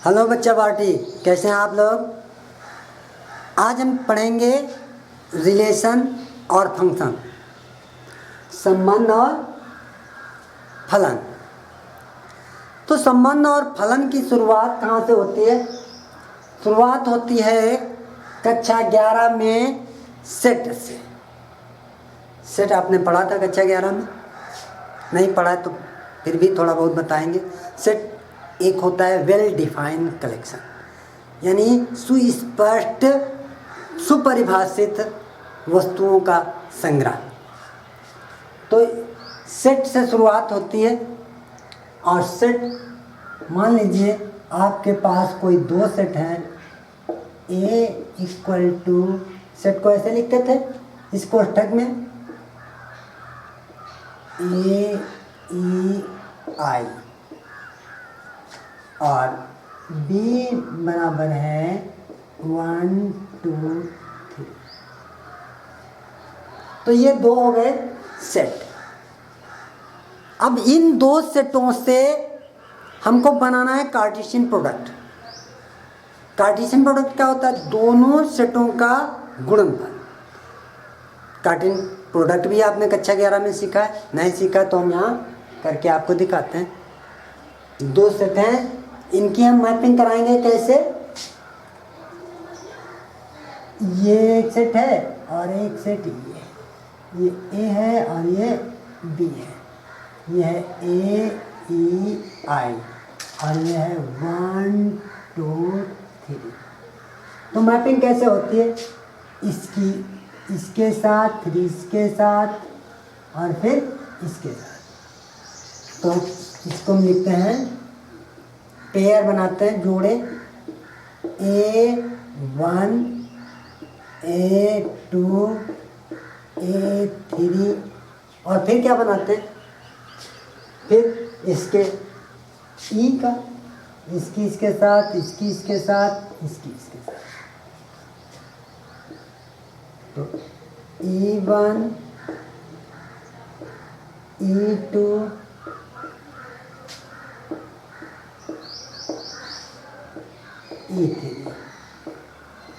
Hello बच्चा party, कैसे हैं आप लोग। आज हम पढ़ेंगे रिलेशन और फंक्शन, संबंध और फलन। तो संबंध और फलन की शुरुआत कहाँ से होती है? शुरुआत होती है कक्षा 11 में सेट से। सेट आपने पढ़ा था कक्षा 11 में? नहीं पढ़ा तो फिर भी थोड़ा बहुत बताएंगे। सेट एक होता है वेल डिफाइंड कलेक्शन, यानी सुस्पष्ट सुपरिभाषित वस्तुओं का संग्रह। तो सेट से शुरुआत होती है। और सेट, मान लीजिए आपके पास कोई दो सेट हैं, A इक्वल टू, सेट को ऐसे लिखते थे इस कोष्ठक में AEI और B बराबर है 1 2 3। तो ये दो हो गए सेट। अब इन दो सेटों से हमको बनाना है कार्टेशियन प्रोडक्ट। कार्टेशियन प्रोडक्ट क्या होता है? दोनों सेटों का गुणनफल। कार्टेशियन प्रोडक्ट भी आपने कक्षा 11 में सीखा है, नहीं सीखा तो हम यहाँ करके आपको दिखाते हैं। दो सेट हैं, इनकी हम मैपिंग कराएंगे। कैसे? ये एक सेट है और एक सेट ये A है और ये B है। ये है AEI और ये है 1 2 3। तो मैपिंग कैसे होती है? इसकी इसके साथ, फिर इसके साथ और फिर इसके साथ। तो इसको हम लिखते हैं, पेयर बनाते हैं, जोड़े A1 A2 A3 और फिर क्या बनाते हैं? फिर इसके E का, इसकी इसके साथ, इसकी इसके साथ, इसकी इसके साथ। तो E1 E2 E3।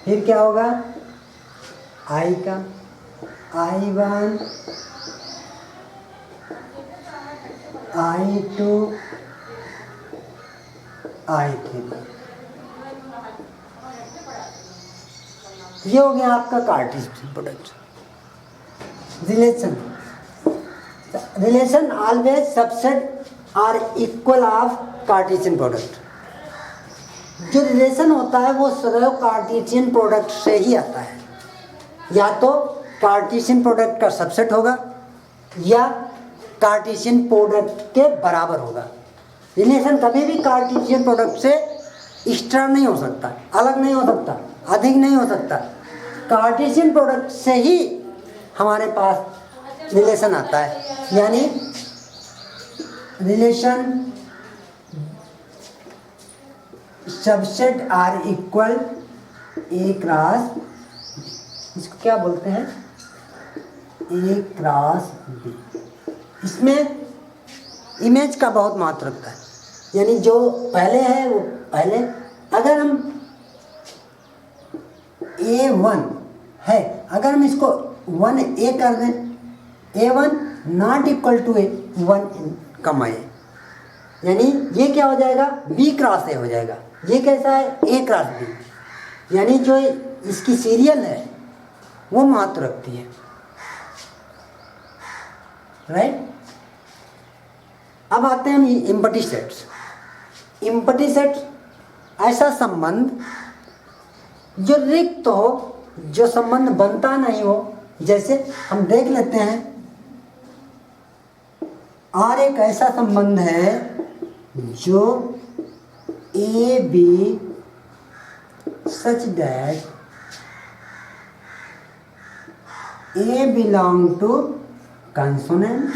फिर क्या होगा? I का, I1 I2 I3। ये हो गया आपका Cartesian product. Relation, relation always subset or equal of Cartesian product. जो रिलेशन होता है वो सदैव कार्टेशियन प्रोडक्ट से ही आता है। या तो कार्टेशियन प्रोडक्ट का सबसेट होगा या कार्टेशियन प्रोडक्ट के बराबर होगा। रिलेशन कभी भी कार्टेशियन प्रोडक्ट से एक्स्ट्रा नहीं हो सकता, अलग नहीं हो सकता, अधिक नहीं हो सकता। कार्टेशियन प्रोडक्ट से ही हमारे पास रिलेशन आता है। यानी relation subset or equal A cross, इसको क्या बोलते हैं? A cross B। इसमें इमेज का बहुत महत्व रखता है। यानी जो पहले है वो पहले, अगर हम A1 है, अगर हम इसको 1A कर दें, A1 not equal to A1 कमा A, यानी ये क्या हो जाएगा? B क्रॉस A हो जाएगा। ये कैसा है? A cross B। यानी जो इसकी सीरियल है वो महत्व रखती है, राइट। अब आते हैं हम इम्पटी सेट्स। इम्पटी सेट ऐसा संबंध जो रिक्त हो, जो संबंध बनता नहीं हो। जैसे हम देख लेते हैं, और एक ऐसा संबंध है जो A B such that A belong to consonant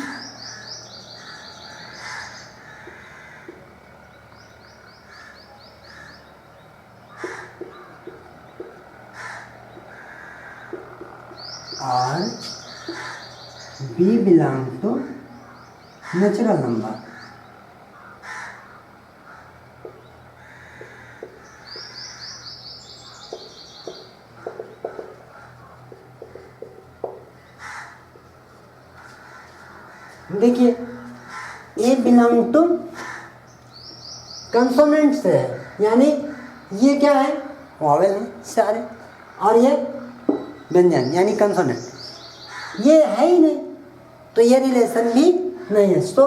और B belong to natural number। देखिए ए बिलोंग टू कंसोनेंट से है, यानी ये क्या है, वॉवेल है सारे, और ये व्यंजन यानी कंसोनेंट, ये है ही नहीं, तो ये रिलेशन भी नहीं है। So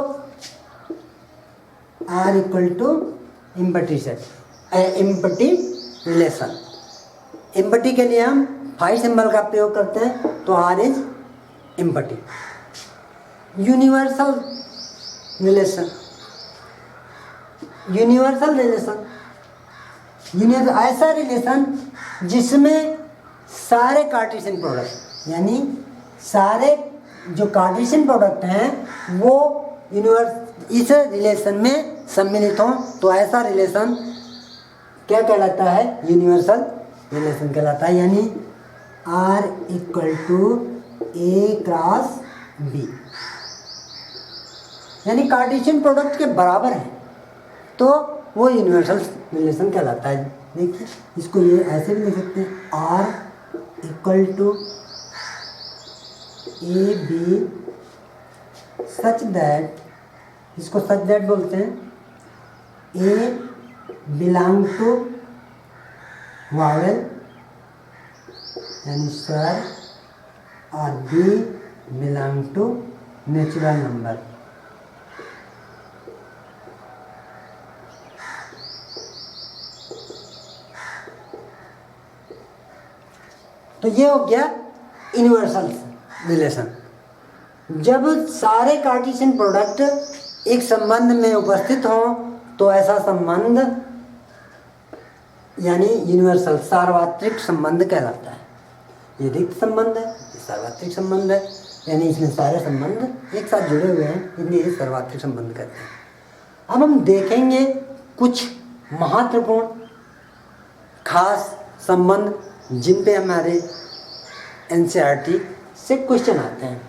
R equal to empty set, empty relation. Empty के लिए हम फाई सिंबल का प्रयोग करते हैं, तो R is empty. Universal relation, universal relation, ऐसा रिलेशन जिसमें सारे कार्टेशियन प्रोडक्ट, यानी सारे जो कार्टेशियन प्रोडक्ट हैं वो इस रिलेशन में सम्मिलित हों, तो ऐसा रिलेशन क्या कहलाता है, यूनिवर्सल रिलेशन कहलाता है। यानी R equal to A cross B, यानी कार्टेशियन प्रोडक्ट के बराबर है, तो वो यूनिवर्सल रिलेशन कहलाता है। देखिए इसको ये ऐसे भी लिख सकते हैं, R equal to A B such that, इसको सच दैट बोलते हैं, ए बिलोंग टू वावेल यानी स्वर, और B belong to natural number. तो ये हो गया यूनिवर्सल रिलेशन। जब सारे कार्टेशियन प्रोडक्ट एक संबंध में उपस्थित हों तो ऐसा संबंध यानी यूनिवर्सल सार्वत्रिक संबंध कहलाता है। ये रिक्त संबंध है, ये सार्वत्रिक संबंध है, यानी इसमें सारे संबंध एक साथ जुड़े हुए हैं, इसलिए ये सार्वत्रिक संबंध कहते हैं। अब हम देखेंगे कुछ महत्वपूर्ण खास संबंध जिन पे हमारे एनसीईआरटी से क्वेश्चन आते हैं।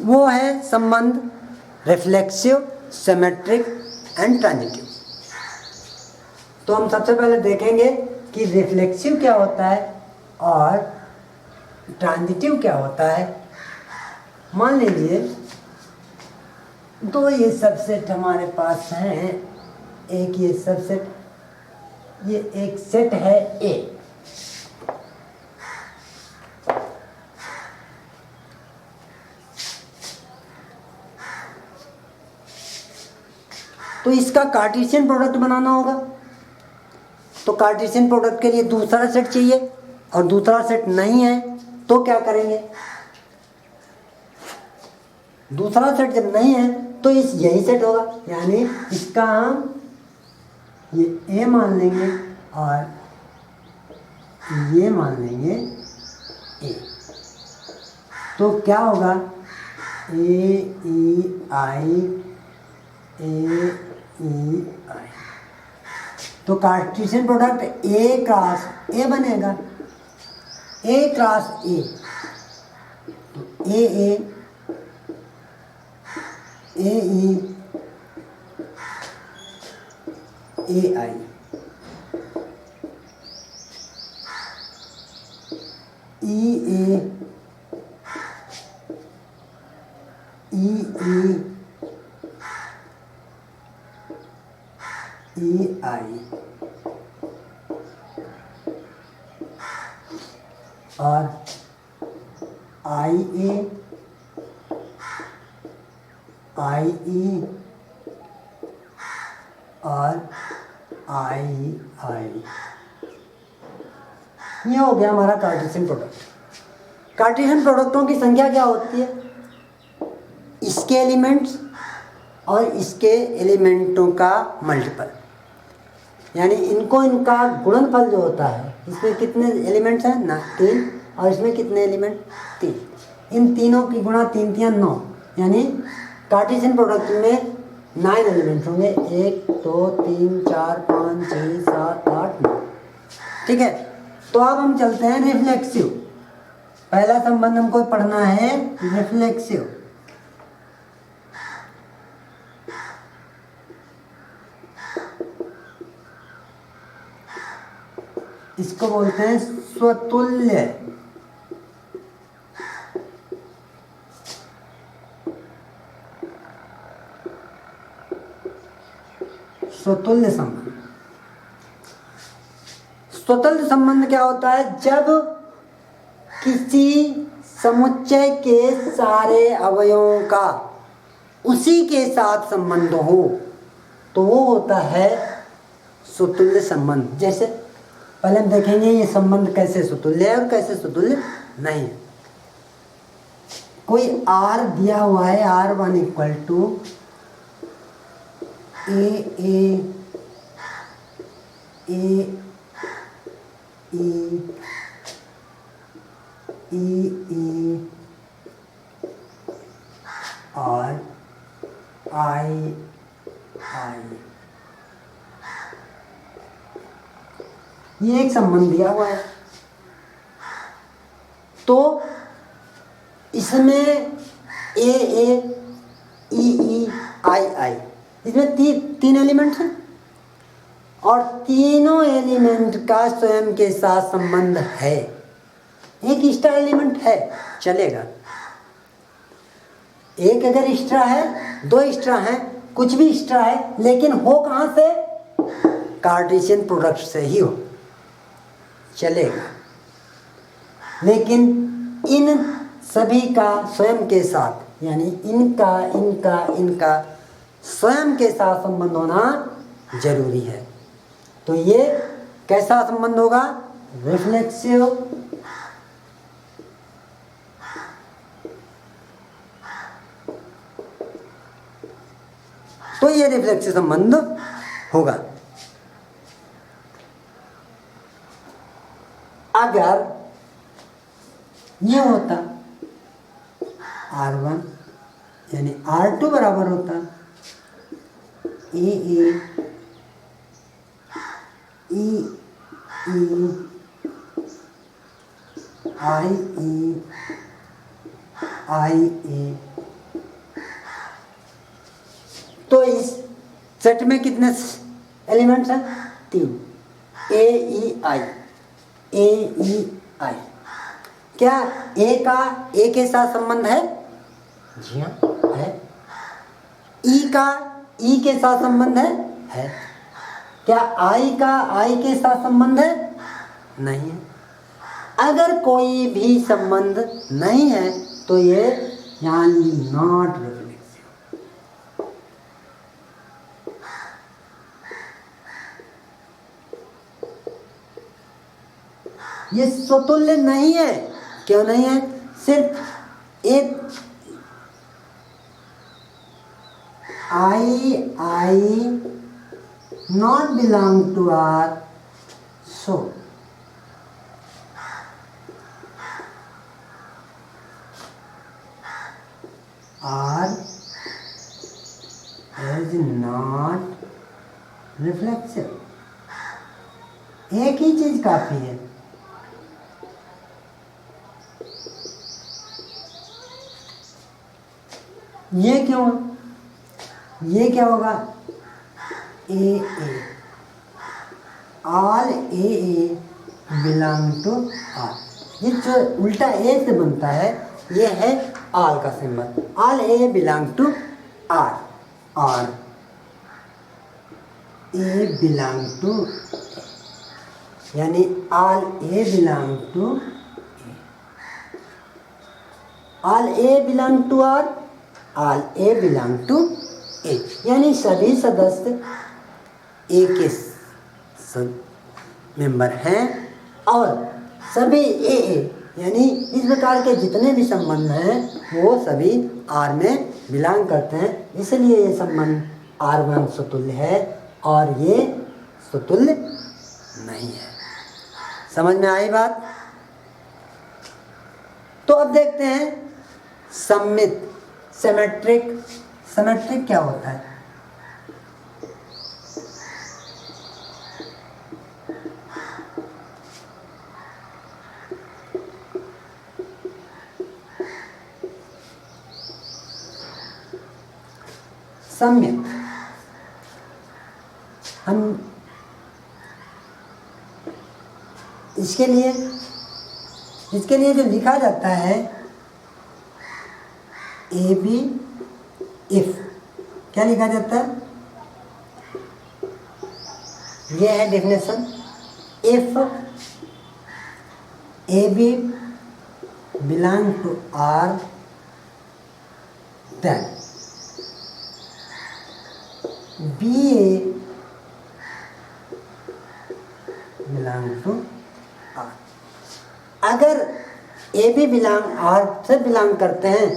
वो है संबंध रिफ्लेक्सिव, सिमेट्रिक एंड ट्रांजिटिव। तो हम सबसे पहले देखेंगे कि रिफ्लेक्सिव क्या होता है और ट्रांजिटिव क्या होता है। मान लीजिए दो ये सबसेट हमारे पास हैं, एक ये सबसेट, ये एक सेट है ए, तो इसका कार्टेशियन प्रोडक्ट बनाना होगा। तो कार्टेशियन प्रोडक्ट के लिए दूसरा सेट चाहिए और दूसरा सेट नहीं है, तो क्या करेंगे, दूसरा सेट जब नहीं है तो यही सेट होगा, यानी इसका हम ये ए मान लेंगे और ये मान लेंगे ए। तो क्या होगा, ए ई आई, ए ई आई। तो कार्टेशियन प्रोडक्ट ए क्रॉस ए बनेगा, ए क्रॉस ए, तो ए ए ई ए आई। ई ए ई आई और आई ए आई ई और आई आई। ये हो गया हमारा कार्टेशियन प्रोडक्ट। कार्टेशियन प्रोडक्टों की संख्या क्या होती है, इसके एलिमेंट्स और इसके एलिमेंटों का मल्टीपल, यानी इनका गुणनफल जो होता है, इसमें कितने एलिमेंट्स हैं ना, 3, और इसमें कितने एलिमेंट, 3। इन तीनों की गुणा 3 3 9, यानी कार्टेशियन प्रोडक्ट में 9 एलिमेंट होंगे, 1 2 3 4 5 6 7 8 9। ठीक है, तो अब हम चलते हैं रिफ्लेक्सिव। पहला संबंध हमको पढ़ना है रिफ्लेक्सिव। इसको बोलते हैं स्वतुल्य स्वतुल्य संबंध। स्वतुल्य संबंध क्या होता है? जब किसी समुच्चय के सारे अवयवों का उसी के साथ संबंध हो तो वो होता है स्वतुल्य संबंध। जैसे पहले हम देखेंगे ये संबंध कैसे स्वतुल्य है और कैसे स्वतुल्य नहीं है। कोई R दिया हुआ है, R1 इक्वल टू ए और आई ये एक संबंध दिया हुआ है। तो इसमें ए ई आई इसमें तीन एलिमेंट्स हैं और तीनों एलिमेंट का स्वयं के साथ संबंध है। एक एक्स्ट्रा एलिमेंट है चलेगा, एक अगर एक्स्ट्रा है, दो एक्स्ट्रा हैं, कुछ भी एक्स्ट्रा है, लेकिन हो कहाँ से? कार्टेशियन प्रोडक्ट से ही हो, चलेगा। लेकिन इन सभी का स्वयं के साथ, यानी इनका स्वयं के साथ संबंध होना जरूरी है। तो ये कैसा संबंध होगा? रिफ्लेक्सिव तो ये रिफ्लेक्सिव संबंध होगा। अगर ये होता R1 यानी R2 बराबर होता ए आई ए तो इस सेट में कितने एलिमेंट्स हैं? 3 ए ई आई। क्या ए का ए के साथ संबंध है? जी हाँ है। ई का ई के साथ संबंध है। क्या आई का आई के साथ संबंध है? नहीं है। अगर कोई भी संबंध नहीं है तो ये यानी नॉट रिफ्लेक्सिव। ये स्वतुल्य नहीं है। क्यों नहीं है? सिर्फ एक I not belong to R, so R is not reflexive। एक ही चीज काफी है। ये क्यों? ये क्या होगा? A all A belong to R. ये जो उल्टा ए से बनता है ये है ऑल का symbol. All A belong to R और ए बिलोंग टू यानी all A belong to all A belong to R, all A belong to A, यानी सभी सदस्य ए के मेंबर हैं और सभी ए यानी इस प्रकार के जितने भी संबंध हैं वो सभी आर में बिलोंग करते हैं। इसलिए ये संबंध R1 स्वतुल्य है और ये स्वतुल्य नहीं है। समझ में आई बात? तो अब देखते हैं सममित, सिमेट्रिक क्या होता है? सममित हम इसके लिए जो लिखा जाता है ए बी इफ क्या लिखा जाता है? ये है definition. If A B belong to R then B A belong to R. अगर ए बी बिलोंग आर से बिलोंग करते हैं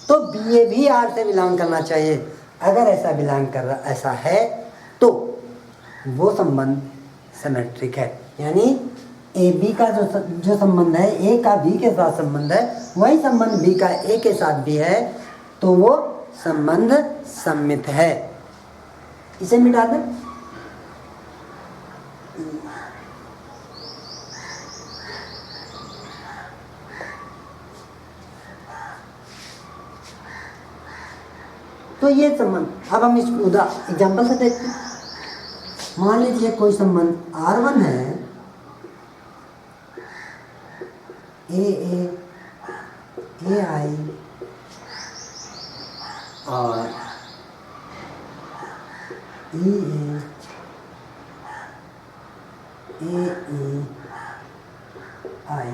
तो बी ए भी आर से बिलोंग करना चाहिए। अगर ऐसा बिलोंग कर रहा ऐसा है तो वो संबंध सिमेट्रिक है। यानी ए बी का जो संबंध है, ए का बी के साथ संबंध है, वही संबंध बी का ए के साथ भी है, तो वो संबंध सममित है। इसे मिटा दें। तो ये संबंध, अब हम इस एग्जाम्पल से देखते हैं। मान लीजिए कोई संबंध R1 है, ए आई और ए आई।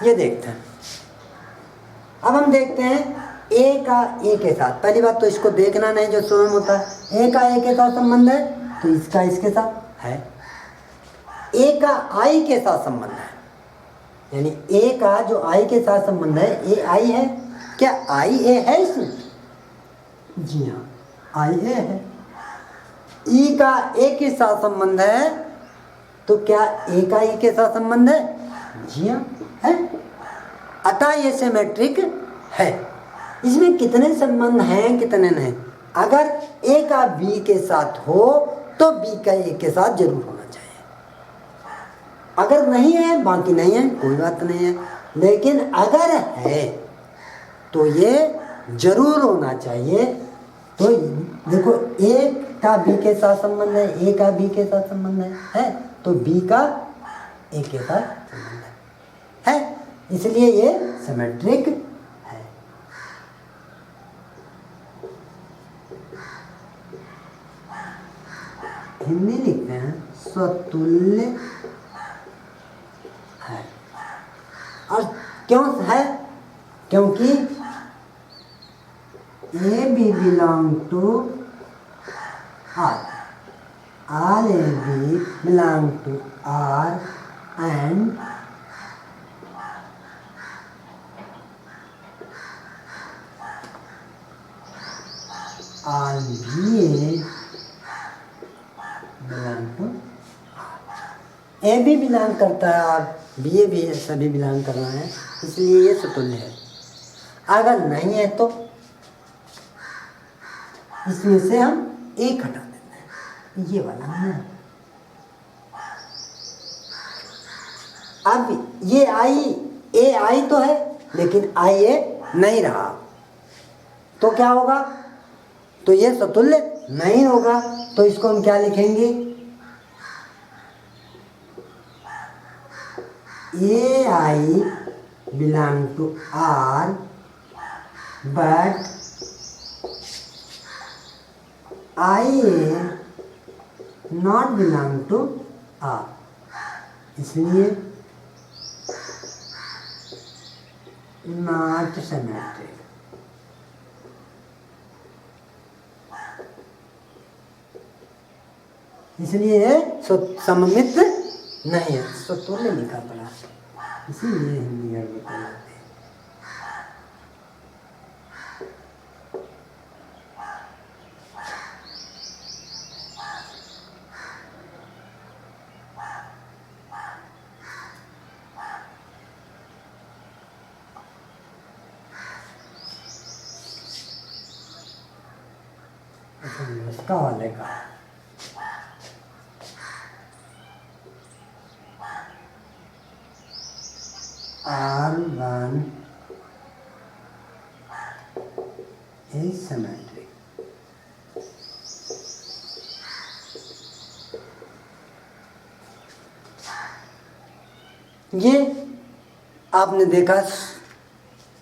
ये देखते हैं। अब हम देखते हैं ए का ए के साथ। पहली बात तो इसको देखना नहीं जो शुरू में होता है। ए का ए के साथ संबंध है तो इसका इसके साथ है। ए का आई के साथ संबंध है, यानी ए का जो आई के साथ संबंध है, ए आई है। क्या आई ए है इसमें? जी हाँ, आई ए है। ई का ए के साथ संबंध है तो क्या ए का ई के साथ संबंध है? जी हाँ है। अतः ये सिमेट्रिक है। इसमें कितने संबंध हैं कितने नहीं? अगर ए का बी के साथ हो तो बी का ए के साथ जरूर होना चाहिए। अगर नहीं है, बाकी नहीं है, कोई बात नहीं है। लेकिन अगर है तो ये जरूर होना चाहिए। तो देखो, ए का बी के साथ संबंध है, ए का बी के साथ संबंध है तो बी का ए के साथ संबंध है, इसलिए ये सिमेट्रिक है। हिंदी लिखते हैं स्वतुल्य है। और क्यों है? क्योंकि A B belong to R, R A B belong to R and R B A belong to R. A भी बिलोंग करता है और बी ए भी सभी बिलोंग कर रहे हैं, इसलिए ये स्वतुल्य है। अगर नहीं है तो इसमें से हम एक हटा देते हैं, ये वाला है। अब ये आई ए आई तो है लेकिन आई ए नहीं रहा, तो क्या होगा? तो ये स्वतुल्य नहीं होगा। तो इसको हम क्या लिखेंगे? A I belong to R but I A not belong to R, इसलिए नॉट सिमेट्रिक। इसलिए सममित नहीं है, स्वतुल्य लिखा पड़ा, इसीलिए हिंदी में बताते हैं। इसका वाले का R1 is symmetric. ये आपने देखा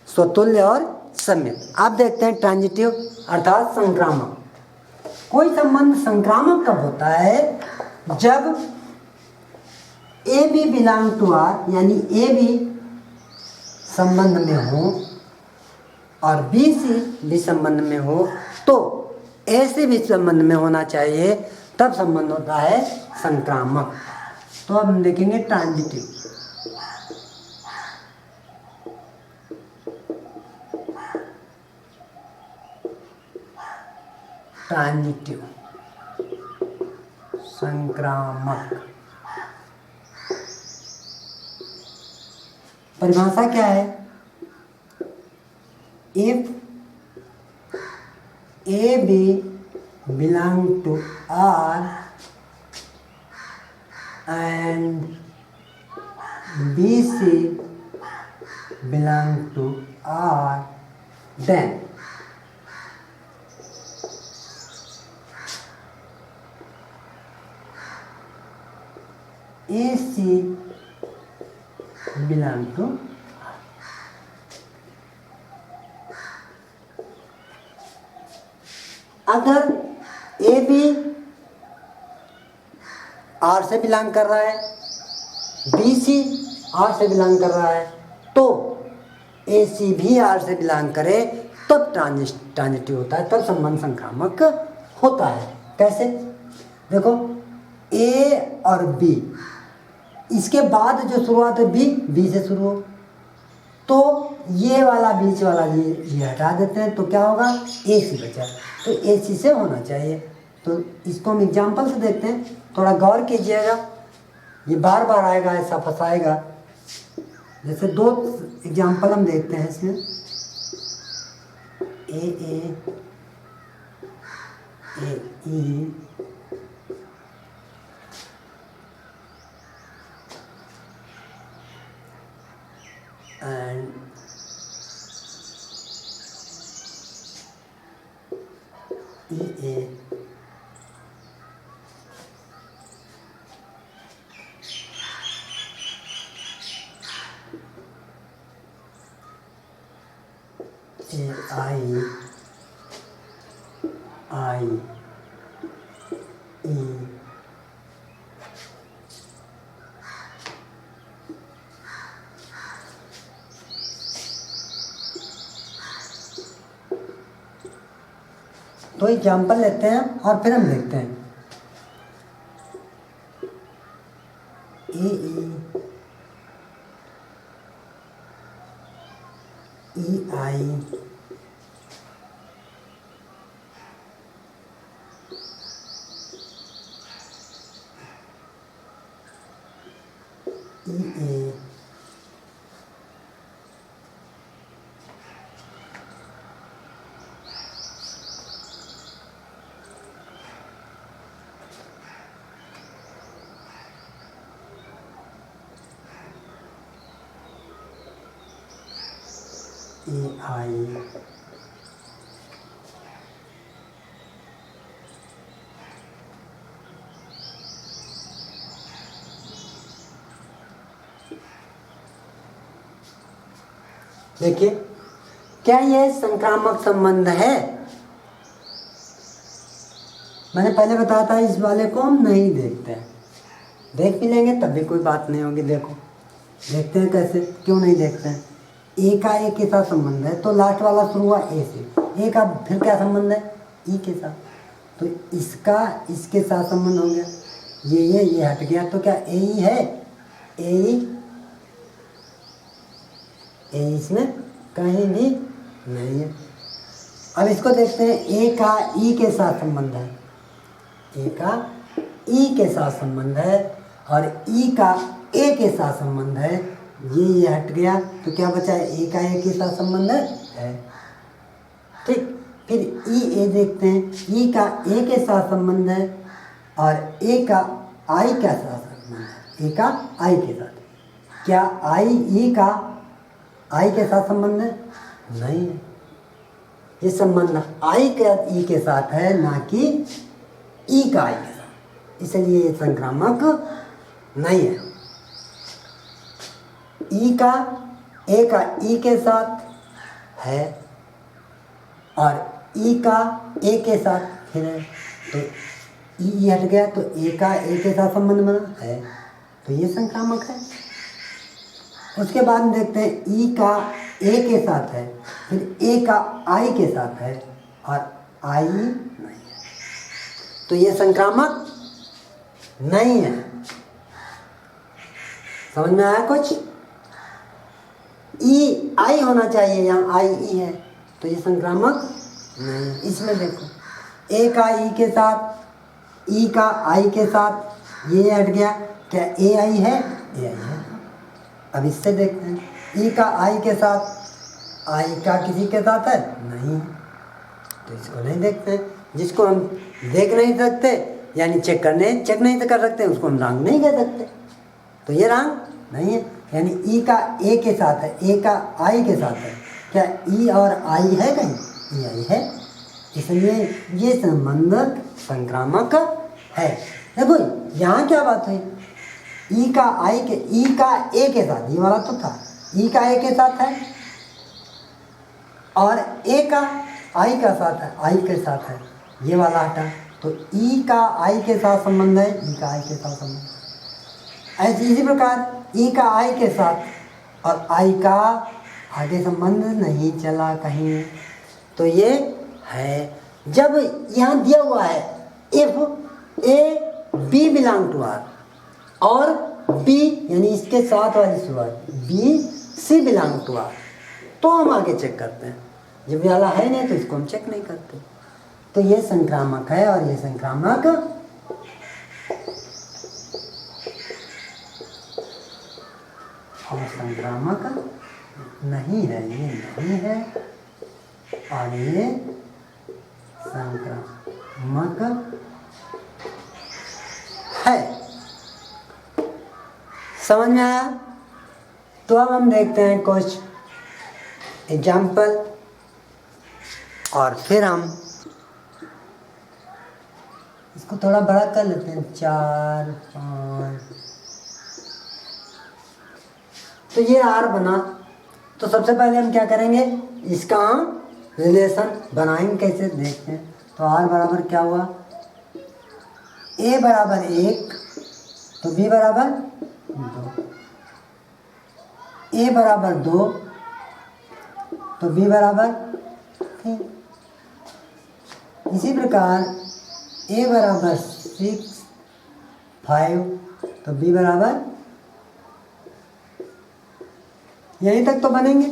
स्वतुल्य और सम्यक। आप देखते हैं ट्रांजिटिव अर्थात संक्रामक। कोई संबंध संक्रामक कब होता है? जब A B belong to R, यानी ए बी संबंध में हो और बी सी भी संबंध में हो, तो ए से भी संबंध में होना चाहिए, तब संबंध होता है संक्रामक। तो अब हम देखेंगे ट्रांजिटिव। ट्रांजिटिव संक्रामक परिभाषा क्या है? If A B belong to R and B C belong to R, then A C belong to. अगर ए बी आर से बिलोंग कर रहा है, बी सी आर से बिलोंग कर रहा है, तो ए सी भी आर से बिलोंग करे, तब ट्रांजिटिव होता है, तब संबंध संक्रामक होता है। कैसे? देखो, ए और बी, इसके बाद जो शुरुआत है बी से शुरू हो, तो ये वाला बीच वाला ये हटा देते हैं, तो क्या होगा? ए सी बचा, तो ए सी से होना चाहिए। तो इसको हम एग्जाम्पल से देखते हैं, थोड़ा गौर कीजिएगा, ये बार बार आएगा, ऐसा फंसाएगा। जैसे दो एग्जाम्पल हम देखते हैं इसमें, ए ई and EA AI E तो एग्जाम्पल लेते हैं और फिर हम देखते हैं। EI EA AI देखिए, क्या ये संक्रामक संबंध है? मैंने पहले बताया था, इस वाले को हम नहीं देखते हैं। देख भी लेंगे तब भी कोई बात नहीं होगी। देखो, देखते हैं कैसे, क्यों नहीं देखते हैं? ए का ए के साथ संबंध है, तो लास्ट वाला शुरू हुआ ए से, ए का फिर क्या संबंध है? ई के साथ, तो इसका इसके साथ संबंध हो गया, ये हट गया, तो क्या ए ही है? ए इसमें कहीं भी नहीं है। अब इसको देखते हैं, ए का ई के साथ संबंध है, ए का ई के साथ संबंध है, और ई का ए के साथ संबंध है, ये हट गया, तो क्या बचा है? ए का ए के साथ संबंध है। ठीक, फिर ई ए देखते हैं, ई का ए के साथ संबंध है और ए का आई के साथ संबंध है, ए का आई के साथ। क्या आई ई का आई के साथ संबंध है? नहीं है। ये संबंध आई के ई के साथ है, ना कि ई का आई के साथ, इसलिए ये संक्रामक नहीं है। ई का ए का ई के साथ है, और ई का ए के साथ फिर है, तो ई हट गया तो ए का ए के साथ संबंध बना है, तो ये संक्रामक है। उसके बाद में देखते हैं ई का ए के साथ है, फिर ए का आई के साथ है और आई नहीं है, तो ये संक्रामक नहीं है। समझ में आया कुछ? ई आई होना चाहिए, यहाँ आई ई है, तो ये संक्रामक नहीं। इसमें देखो ए का ई के साथ, ई का आई के साथ ये हट गया, क्या ए आई है? ए आई है। अब इससे देखते हैं ई का आई के साथ, आई का किसी के साथ है? नहीं, तो इसको नहीं देखते हैं। जिसको हम देख नहीं सकते यानी चेक नहीं कर सकते, उसको हम रंग नहीं कह सकते, तो ये रंग नहीं है। यानी ई का ए के साथ है, ए का आई के साथ है, क्या ई और आई है? कहीं ई आई है, इसलिए ये संबंध संक्रामक है। देखो यहाँ क्या बात है, ई का आई के, ई का ए के साथ, ये वाला तो था, ई का ए के साथ है और ए का आई का साथ है, आई के साथ है, ये वाला हटा, तो ई का आई के साथ संबंध है, ई का आई के साथ संबंध। ऐसे इसी प्रकार ई का आई के साथ और आई का आगे संबंध नहीं चला कहीं, तो ये है। जब यहाँ दिया हुआ है if A B belong to R और बी यानी इसके साथ वाली शुरुआत B C belong to R, तो हम आगे चेक करते हैं। जब वाला है नहीं तो इसको हम चेक नहीं करते, तो ये संक्रामक है और ये संक्रामक और संक्रामक नहीं है, ये नहीं है और ये संक्रामक है। समझ में आया? तो अब हम देखते हैं कुछ एग्जाम्पल और फिर हम इसको थोड़ा बड़ा कर लेते हैं, 4 5। तो ये आर बना, तो सबसे पहले हम क्या करेंगे, इसका हम रिलेशन बनाएंगे, कैसे देखते हैं। तो आर बराबर क्या हुआ, ए बराबर 1 तो बी बराबर 2, ए बराबर 2 तो बी बराबर 3। इसी प्रकार ए बराबर 6 5 तो बी बराबर, यहीं तक तो बनेंगे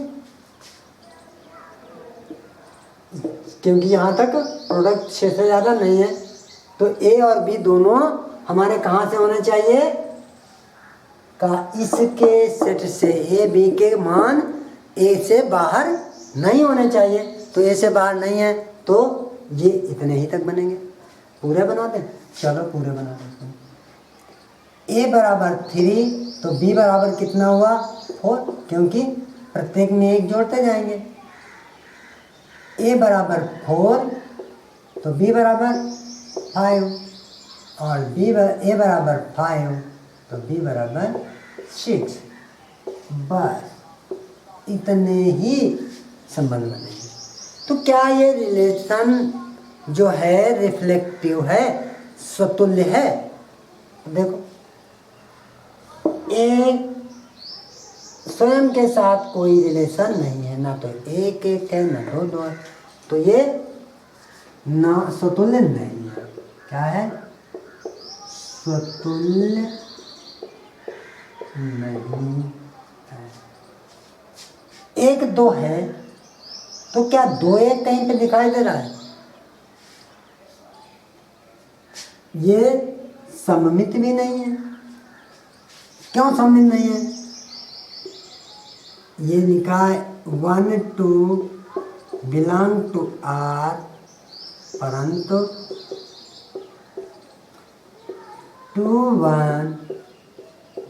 क्योंकि यहाँ तक प्रोडक्ट 6 से ज़्यादा नहीं है, तो ए और बी दोनों हमारे कहाँ से होने चाहिए, का इसके सेट से ए बी के मान ए से बाहर नहीं होने चाहिए, तो ए से बाहर नहीं है तो ये इतने ही तक बनेंगे। पूरे बना दें, चलो पूरे बना देते हैं। ए बराबर 3 तो बी बराबर कितना हुआ 4, क्योंकि प्रत्येक में एक जोड़ते जाएंगे। ए बराबर 4 तो बी बराबर 5 और ए बराबर 5 तो बी बराबर 6। बस इतने ही संबंध बनेंगे। तो क्या ये रिलेशन जो है रिफ्लेक्टिव है, स्वतुल्य है? देखो ए स्वयं के साथ कोई रिलेशन नहीं है, ना तो एक है ना दो है, तो ये ना स्वतुल्य नहीं है। क्या है? स्वतुल्य नहीं है। 1 2 है तो क्या 2 1 कहीं पे दिखाई दे रहा है? ये सममित भी नहीं है। क्यों सममित नहीं है? ये लिखा है 1 2 बिलोंग टू आर परंतु 2 1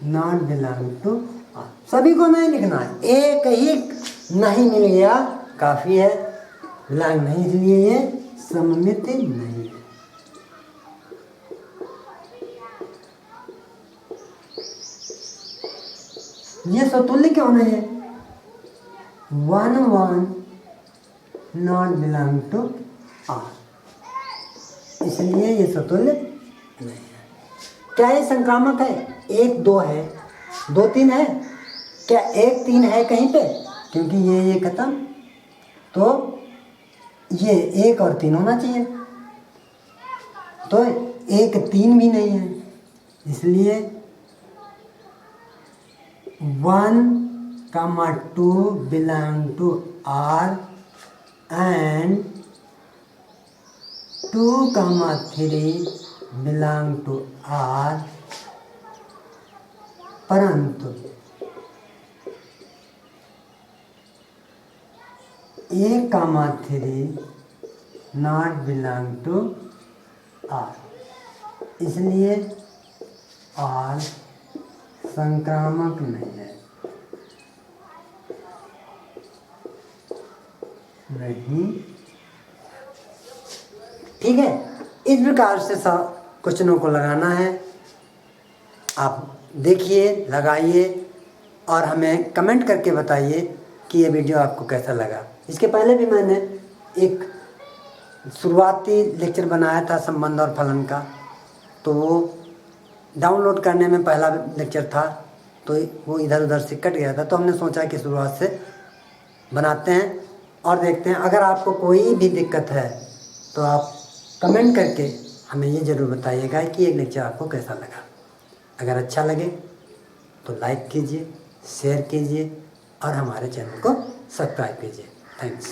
नॉट बिलोंग टू आर। सभी को नहीं लिखना है, एक ही नहीं मिल गया काफ़ी है, बिलोंग नहीं, इसलिए ये सममित नहीं है। ये स्वतुल्य क्यों नहीं है? 1 1 नॉट बिलोंग टू आर, इसलिए ये सतुल्य नहीं है। क्या ये संक्रामक है? 1 2 है, 2 3 है, क्या 1 3 है कहीं पे? क्योंकि ये खत्म, तो ये 1 और 3 होना चाहिए, तो 1 3 भी नहीं है, इसलिए 1 2 belong to R and 2 3 belong to R, परंतु 1 3 नॉट बिलोंग टू आर, इसलिए आर संक्रामक नहीं है, नहीं। ठीक है, इस प्रकार से सब क्वेश्चनों को लगाना है। आप देखिए, लगाइए और हमें कमेंट करके बताइए कि ये वीडियो आपको कैसा लगा। इसके पहले भी मैंने एक शुरुआती लेक्चर बनाया था संबंध और फलन का, तो वो डाउनलोड करने में पहला लेक्चर था, तो वो इधर उधर से कट गया था, तो हमने सोचा कि शुरुआत से बनाते हैं और देखते हैं। अगर आपको कोई भी दिक्कत है तो आप कमेंट करके हमें ये ज़रूर बताइएगा कि ये लेक्चर आपको कैसा लगा। अगर अच्छा लगे तो लाइक कीजिए, शेयर कीजिए और हमारे चैनल को सब्सक्राइब कीजिए। थैंक्स।